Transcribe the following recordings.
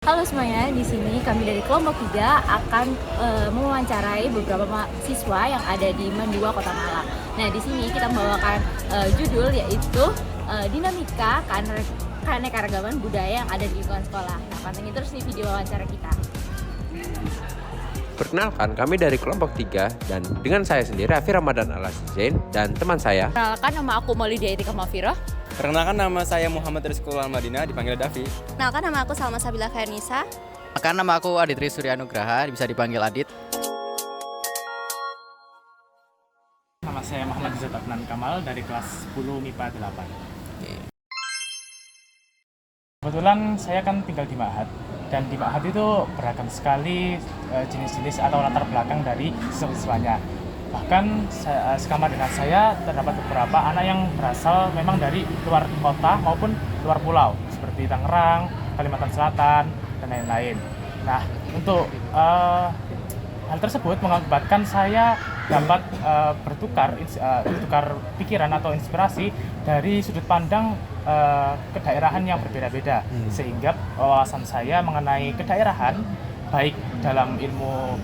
Halo semuanya, di sini kami dari kelompok 3 akan mewawancarai beberapa mahasiswa yang ada di MAN 2 Kota Malang. Nah, di sini kita membawakan judul yaitu Dinamika Keanekaragaman Budaya yang ada di lingkungan sekolah. Nah, pantengin terus nih video wawancara kita. Perkenalkan, kami dari kelompok 3 dan dengan saya sendiri Raffi Ramadan Al-Azizain dan teman saya. Perkenalkan, nama aku Maulidia Etika Mafiroh. Perkenalkan, nama saya Muhammad Rizkul Al-Madinah, dipanggil Davi. Perkenalkan, nama aku Salma Sabila Khairnisa. Perkenalkan, nama aku Aditri Suryanugraha, bisa dipanggil Adit. Nama saya Muhammad Izzat Adnan Kamal dari kelas 10 MIPA 8. Kebetulan saya kan tinggal di Ma'had, dan di Ma'had itu beragam sekali jenis-jenis atau latar belakang dari siswa-siswanya. Bahkan sekamar dengan saya terdapat beberapa anak yang berasal memang dari luar kota maupun luar pulau seperti Tangerang, Kalimantan Selatan, dan lain-lain. Nah, untuk hal tersebut mengakibatkan saya dapat bertukar pikiran atau inspirasi dari sudut pandang kedaerahan yang berbeda-beda, sehingga wawasan saya mengenai kedaerahan baik dalam ilmu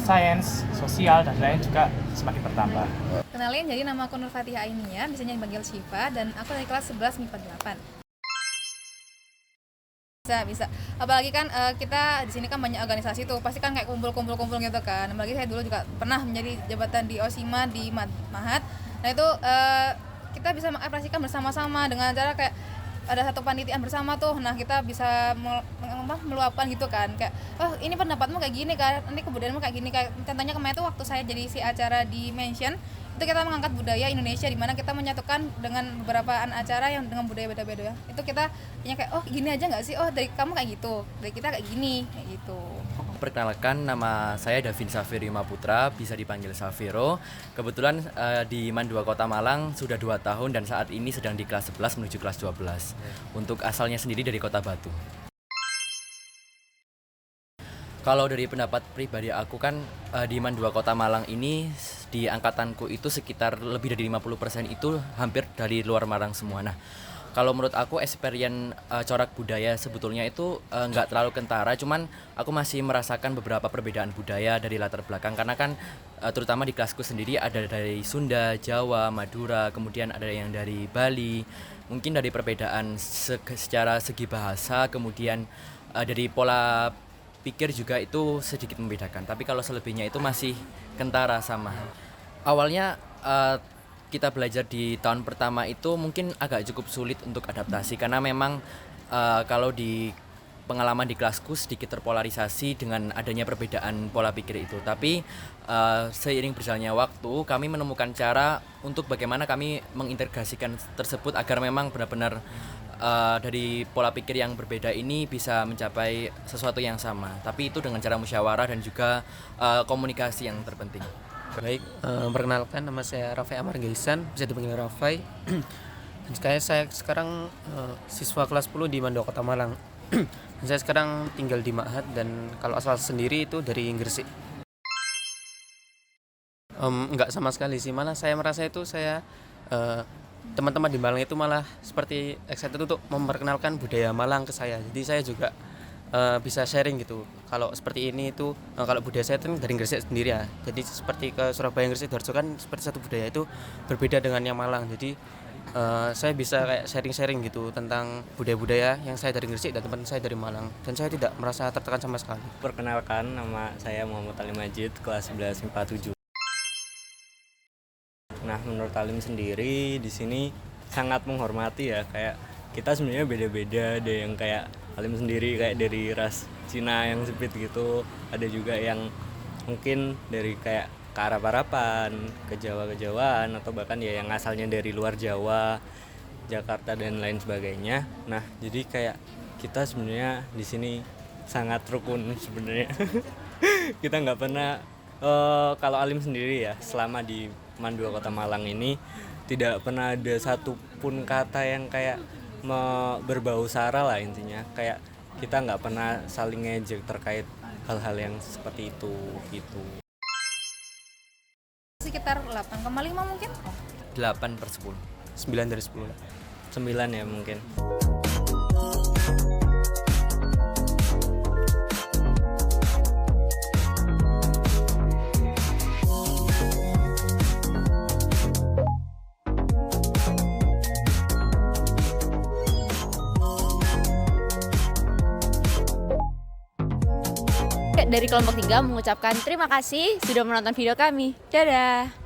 sains, sosial, dan lain juga semakin bertambah. Kenalin, jadi nama aku Nur Fatihah Ainia, biasanya dipanggil Syifa, dan aku dari kelas 11 MIPA 8. Bisa. Apalagi kan kita di sini kan banyak organisasi tuh, pasti kan kayak kumpul gitu kan. Apalagi saya dulu juga pernah menjadi jabatan di OSIMA di Ma'had. Nah itu kita bisa mengoperasikan bersama-sama dengan cara kayak ada satu panitiaan bersama tuh. Nah kita bisa meluapkan gitu kan, kayak oh ini pendapatmu kayak gini kan, nanti kebudayaanmu kayak gini. Kayak contohnya kemarin tuh waktu saya jadi si acara di Mention, itu kita mengangkat budaya Indonesia, di mana kita menyatukan dengan beberapa acara yang dengan budaya beda-beda. Itu kita punya kayak oh gini aja nggak sih, oh dari kamu kayak gitu, dari kita kayak gini, kayak gitu. Perkenalkan, nama saya Davin Safiri Maputra, bisa dipanggil Safiro. Kebetulan di MAN 2 Kota Malang sudah 2 tahun dan saat ini sedang di kelas 11 menuju kelas 12. Untuk asalnya sendiri dari Kota Batu. Kalau dari pendapat pribadi aku kan di MAN 2 Kota Malang ini di angkatanku itu sekitar lebih dari 50% itu hampir dari luar Malang semua. Nah, kalau menurut aku experience corak budaya sebetulnya itu nggak terlalu kentara, cuman aku masih merasakan beberapa perbedaan budaya dari latar belakang, karena kan terutama di kelasku sendiri ada dari Sunda, Jawa, Madura, kemudian ada yang dari Bali. Mungkin dari perbedaan secara segi bahasa, kemudian dari pola pikir juga itu sedikit membedakan, tapi kalau selebihnya itu masih kentara sama. Awalnya kita belajar di tahun pertama itu mungkin agak cukup sulit untuk adaptasi, karena memang kalau di pengalaman di kelasku sedikit terpolarisasi dengan adanya perbedaan pola pikir itu. Tapi seiring berjalannya waktu kami menemukan cara untuk bagaimana kami mengintegrasikan tersebut agar memang benar-benar dari pola pikir yang berbeda ini bisa mencapai sesuatu yang sama, tapi itu dengan cara musyawarah dan juga komunikasi yang terpenting. Baik, perkenalkan, nama saya Rafai Amar Gaisan, bisa dipanggil Rafai. Dan saya sekarang siswa kelas 10 di MAN 2 Kota Malang. Dan saya sekarang tinggal di Ma'had, dan kalau asal sendiri itu dari Gresik. Enggak sama sekali sih, malah saya merasa itu teman-teman di Malang itu malah seperti excited untuk memperkenalkan budaya Malang ke saya. Jadi saya juga bisa sharing gitu. Kalau seperti ini itu kalau budaya saya itu dari Gresik sendiri ya. Jadi seperti ke Surabaya, Gresik, Sidoarjo kan seperti satu budaya itu berbeda dengan yang Malang. Jadi saya bisa kayak sharing-sharing gitu tentang budaya-budaya yang saya dari Gresik dan teman saya dari Malang, dan saya tidak merasa tertekan sama sekali. Perkenalkan, nama saya Muhammad Ali Majid, kelas 11 MIPA 7. Nah, menurut Alim sendiri di sini sangat menghormati ya, kayak kita sebenarnya beda-beda, ada yang kayak Alim sendiri kayak dari ras Cina yang sempit gitu, ada juga yang mungkin dari kayak ke Arab-Araban, ke Jawa-Kejawaan, atau bahkan ya yang asalnya dari luar Jawa, Jakarta dan lain sebagainya. Nah, jadi kayak kita sebenarnya di sini sangat rukun sebenarnya. Kita nggak pernah kalau Alim sendiri ya, selama di MAN 2 Kota Malang ini tidak pernah ada satupun kata yang kayak berbau sara lah intinya. Kayak kita nggak pernah saling ngejek terkait hal-hal yang seperti itu gitu. Sekitar 8,5 mungkin? 8/10. 9 dari 10. 9 ya mungkin. dari kelompok 3 mengucapkan terima kasih sudah menonton video kami. Dadah!